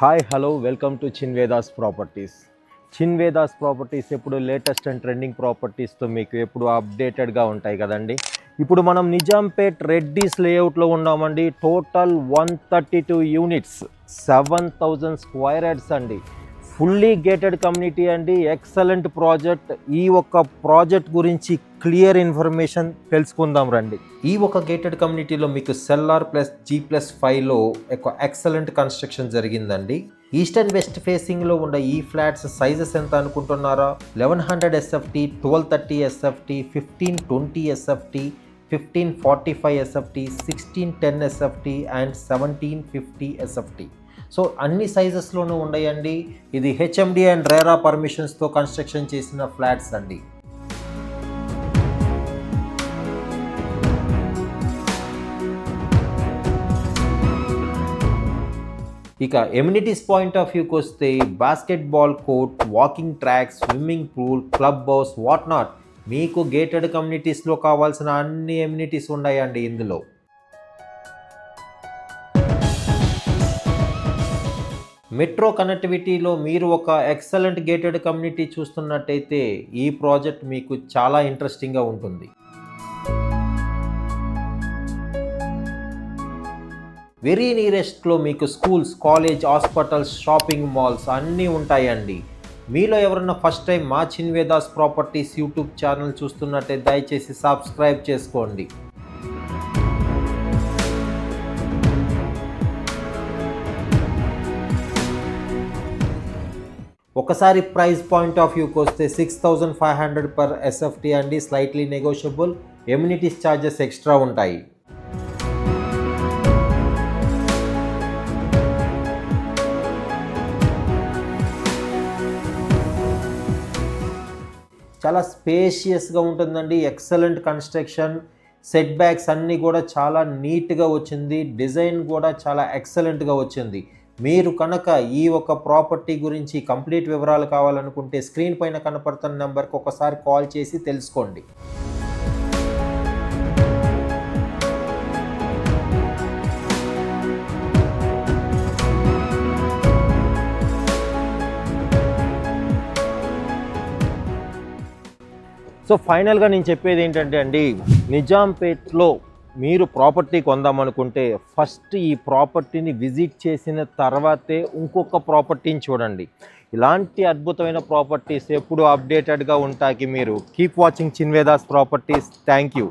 Hi hello welcome to Chinvedas properties. Chinvedas properties ఎప్పుడు latest and trending ప్రాపర్టీస్తో మీకు ఎప్పుడు అప్డేటెడ్గా ఉంటాయి కదండి. ఇప్పుడు మనం నిజాంపేట్ రెడ్డీస్ లేఅవుట్లో ఉన్నామండి. టోటల్ 132 యూనిట్స్, 7,000 స్క్వేర్ యార్డ్స్ అండి. ఫుల్లీ గేటెడ్ కమ్యూనిటీ అండి. Excellent project. ఈ ఒక్క ప్రాజెక్ట్ గురించి క్లియర్ ఇన్ఫర్మేషన్ తెలుసుకుందాం రండి. ఈ ఒక గేటెడ్ కమ్యూనిటీలో మీకు సెల్ఆర్ ప్లస్ G+5లో ఒక ఎక్సలెంట్ కన్స్ట్రక్షన్ జరిగిందండి. ఈస్ట్ అండ్ వెస్ట్ ఫేసింగ్లో ఉన్న ఈ ఫ్లాట్స్ సైజెస్ ఎంత అనుకుంటున్నారా? 1100 SFT, 1230 SFT, 1520 SFT, 1545 SFT, 1610 SFT and 1750 SFT. So అన్ని సైజెస్లోనూ ఉన్నాయండి. ఇది HMD అండ్ రేరా పర్మిషన్స్తో కన్స్ట్రక్షన్ చేసిన ఫ్లాట్స్ అండి. ఇక ఎమ్యూనిటీస్ పాయింట్ ఆఫ్ వ్యూకి వస్తే basketball court, walking track, swimming pool, club house, what not, మీకు గేటెడ్ కమ్యూనిటీస్లో కావాల్సిన అన్ని ఎమ్యూనిటీస్ ఉన్నాయండి ఇందులో. మెట్రో కనెక్టివిటీలో మీరు ఒక ఎక్సలెంట్ గేటెడ్ కమ్యూనిటీ చూస్తున్నట్టయితే ఈ ప్రాజెక్ట్ మీకు చాలా ఇంట్రెస్టింగ్గా ఉంటుంది. వెరీ నియరెస్ట్లో మీకు schools, college, hospitals, shopping malls అన్నీ ఉంటాయండి. మీలో ఎవరన్నా ఫస్ట్ టైం మా చిన్వేదాస్ ప్రాపర్టీస్ యూట్యూబ్ ఛానల్ చూస్తున్నట్టయితే దయచేసి సబ్స్క్రైబ్ చేసుకోండి. ఒకసారి ప్రైస్ పాయింట్ ఆఫ్ వ్యూకి వస్తే 6,500 per SFT అండి. Slightly negotiable. Amenities charges extra ఉంటాయి. చాలా స్పేషియస్గా ఉంటుందండి. Excellent construction. సెట్ బ్యాక్స్ అన్నీ కూడా చాలా నీట్గా వచ్చింది. డిజైన్ కూడా చాలా ఎక్సలెంట్గా వచ్చింది. మీరు కనుక ఈ ఒక ప్రాపర్టీ గురించి కంప్లీట్ వివరాలు కావాలనుకుంటే స్క్రీన్ పైన కనపడుతున్న నెంబర్కి ఒకసారి కాల్ చేసి తెలుసుకోండి. సో ఫైనల్గా నేను చెప్పేది ఏంటంటే అండి, నిజాంపేట్లో మీరు ప్రాపర్టీ కొందామనుకుంటే ఫస్ట్ ఈ ప్రాపర్టీని విజిట్ చేసిన తర్వాతే ఇంకొక ప్రాపర్టీని చూడండి. ఇలాంటి అద్భుతమైన ప్రాపర్టీస్ ఎప్పుడు అప్డేటెడ్గా ఉంటాకి మీరు keep watching Chinvedas properties. Thank you.